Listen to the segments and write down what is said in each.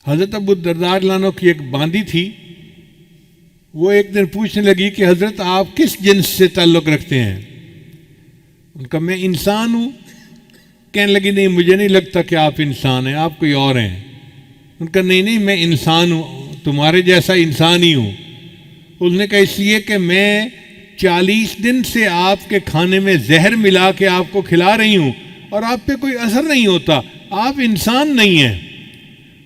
حضرت ابو الدرداء رضی اللہ عنہ کی ایک باندی تھی، وہ ایک دن پوچھنے لگی کہ حضرت آپ کس جنس سے تعلق رکھتے ہیں؟ ان کا میں انسان ہوں۔ کہنے لگی نہیں مجھے نہیں لگتا کہ آپ انسان ہیں، آپ کوئی اور ہیں۔ ان کا نہیں میں انسان ہوں، تمہارے جیسا انسان ہی ہوں۔ اس نے کہا اس لیے کہ میں 40 دن سے آپ کے کھانے میں زہر ملا کے آپ کو کھلا رہی ہوں اور آپ پہ کوئی اثر نہیں ہوتا، آپ انسان نہیں ہیں۔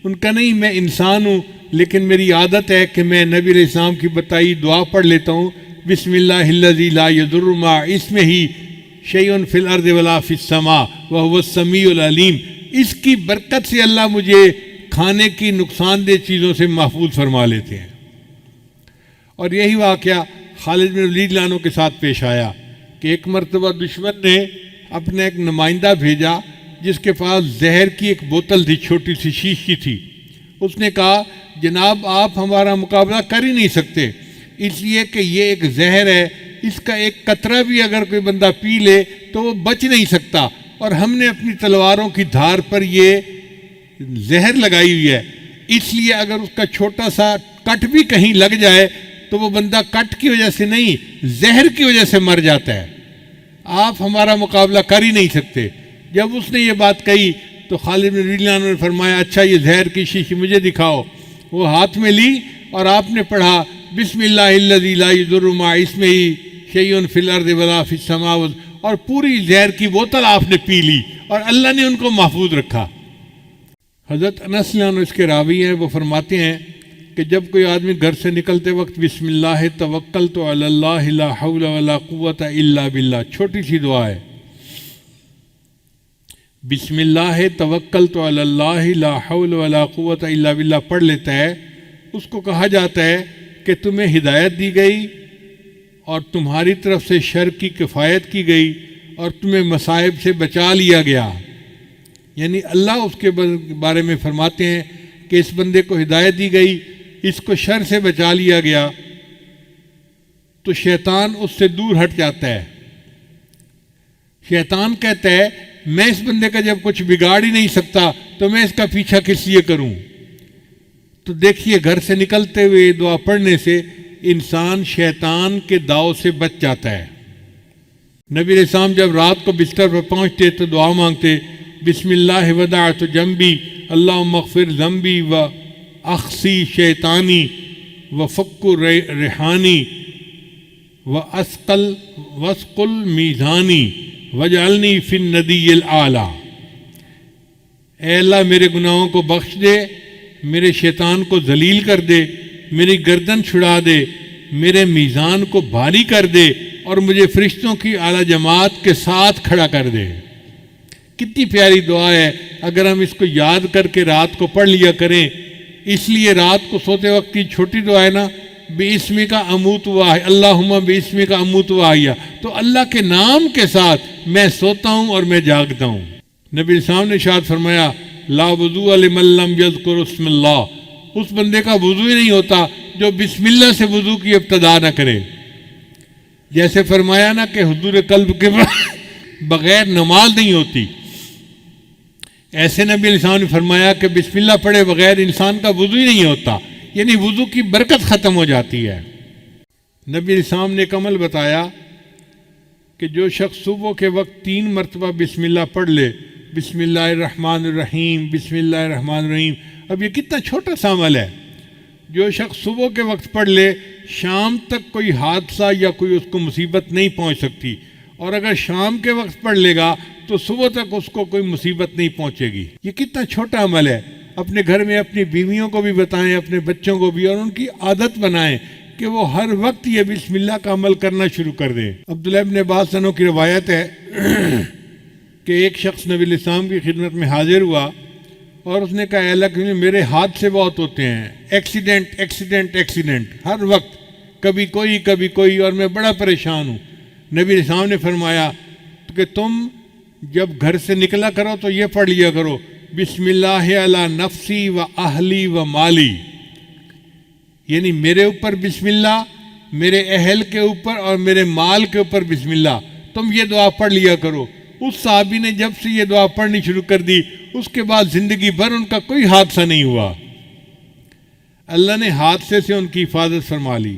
ان کا نہیں میں انسان ہوں، لیکن میری عادت ہے کہ میں نبی علیہ السلام کی بتائی دعا پڑھ لیتا ہوں، بسم اللہ الذی لا یضر مع اسمہ شیء فی الارض ولا فی السماء وہو السمیع العلیم۔ اس کی برکت سے اللہ مجھے کھانے کی نقصان دہ چیزوں سے محفوظ فرما لیتے ہیں۔ اور یہی واقعہ خالد بن ولید رضی اللہ عنہ کے ساتھ پیش آیا کہ ایک مرتبہ دشمن نے اپنا ایک نمائندہ بھیجا جس کے پاس زہر کی ایک بوتل تھی، چھوٹی سی شیش کی تھی۔ اس نے کہا جناب آپ ہمارا مقابلہ کر ہی نہیں سکتے، اس لیے کہ یہ ایک زہر ہے، اس کا ایک قطرہ بھی اگر کوئی بندہ پی لے تو وہ بچ نہیں سکتا، اور ہم نے اپنی تلواروں کی دھار پر یہ زہر لگائی ہوئی ہے، اس لیے اگر اس کا چھوٹا سا کٹ بھی کہیں لگ جائے تو وہ بندہ کٹ کی وجہ سے نہیں زہر کی وجہ سے مر جاتا ہے، آپ ہمارا مقابلہ کر ہی نہیں سکتے۔ جب اس نے یہ بات کہی تو خالد بن ولید رضی اللہ عنہ نے فرمایا اچھا یہ زہر کی شیشی مجھے دکھاؤ۔ وہ ہاتھ میں لی اور آپ نے پڑھا بسم اللہ الذی لا یضر مع اسمہ شیء فی الارض ولا فی السماء، اور پوری زہر کی بوتل آپ نے پی لی اور اللہ نے ان کو محفوظ رکھا۔ حضرت انس رضی اللہ عنہ اس کے راوی ہیں، وہ فرماتے ہیں کہ جب کوئی آدمی گھر سے نکلتے وقت بسم اللہ توکلت علی اللہ لا حول ولا قوت الا باللہ، چھوٹی سی دعا ہے، بسم اللہ توکلت علی اللہ لا حول ولا قوت الا باللہ پڑھ لیتا ہے، اس کو کہا جاتا ہے کہ تمہیں ہدایت دی گئی اور تمہاری طرف سے شر کی کفایت کی گئی اور تمہیں مصائب سے بچا لیا گیا۔ یعنی اللہ اس کے بارے میں فرماتے ہیں کہ اس بندے کو ہدایت دی گئی، اس کو شر سے بچا لیا گیا، تو شیطان اس سے دور ہٹ جاتا ہے۔ شیطان کہتا ہے میں اس بندے کا جب کچھ بگاڑ ہی نہیں سکتا تو میں اس کا پیچھا کس لیے کروں۔ تو دیکھیے گھر سے نکلتے ہوئے دعا پڑھنے سے انسان شیطان کے داؤ سے بچ جاتا ہے۔ نبی علیہ السلام جب رات کو بستر پر پہنچتے تو دعا مانگتے بسم اللہ ودعت جنبی اللہم اغفر ذنبی و اخسی شیطانی و فک ریحانی و اسقل میزانی وجعلنی فی الندی الاعلیٰ۔ اے اللہ میرے گناہوں کو بخش دے، میرے شیطان کو ذلیل کر دے، میری گردن چھڑا دے، میرے میزان کو بھاری کر دے اور مجھے فرشتوں کی اعلیٰ جماعت کے ساتھ کھڑا کر دے۔ کتنی پیاری دعا ہے، اگر ہم اس کو یاد کر کے رات کو پڑھ لیا کریں۔ اس لیے رات کو سوتے وقت کی چھوٹی دعا ہے نا، بِاسْمِکَ اموت وَاحْیَا، اللہم بِاسْمِکَ اموت وَاحْیَا، تو اللہ کے نام کے ساتھ میں سوتا ہوں اور میں جاگتا ہوں۔ نبی صاحب نے ارشاد فرمایا لا وضوء لمن لم یذکر اسم اللہ، اس بندے کا وضو ہی نہیں ہوتا جو بسم اللہ سے وضو کی ابتدا نہ کرے۔ جیسے فرمایا نا کہ حضور قلب کے بغیر نماز نہیں ہوتی، ایسے نبی علیہ السلام نے فرمایا کہ بسم اللہ پڑھے بغیر انسان کا وضو ہی نہیں ہوتا، یعنی وضو کی برکت ختم ہو جاتی ہے۔ نبی علیہ السلام نے ایک عمل بتایا کہ جو شخص صبح کے وقت 3 مرتبہ بسم اللہ پڑھ لے، بسم اللہ الرحمن الرحیم، بسم اللہ الرحمن الرحیم، اب یہ کتنا چھوٹا سا عمل ہے، جو شخص صبح کے وقت پڑھ لے شام تک کوئی حادثہ یا کوئی اس کو مصیبت نہیں پہنچ سکتی، اور اگر شام کے وقت پڑھ لے گا تو صبح تک اس کو کوئی مصیبت نہیں پہنچے گی۔ یہ کتنا چھوٹا عمل ہے، اپنے گھر میں اپنی بیویوں کو بھی بتائیں، اپنے بچوں کو بھی، اور ان کی عادت بنائیں کہ وہ ہر وقت یہ بسم اللہ کا عمل کرنا شروع کر دیں۔ عبداللہ ابن عباس عنہ کی روایت ہے کہ ایک شخص نبی علیہ السلام کی خدمت میں حاضر ہوا اور اس نے کہا اے اللہ کے میرے حادثے بہت ہوتے ہیں، ایکسیڈنٹ ہر وقت، کبھی کوئی اور میں بڑا پریشان ہوں۔ نبی علیہ السلام نے فرمایا کہ تم جب گھر سے نکلا کرو تو یہ پڑھ لیا کرو بسم اللہ علی نفسی و اہلی و مالی، یعنی میرے اوپر بسم اللہ، میرے اہل کے اوپر اور میرے مال کے اوپر بسم اللہ، تم یہ دعا پڑھ لیا کرو۔ اس صحابی نے جب سے یہ دعا پڑھنی شروع کر دی اس کے بعد زندگی بھر ان کا کوئی حادثہ نہیں ہوا۔ اللہ نے حادثے سے ان کی حفاظت فرما لی۔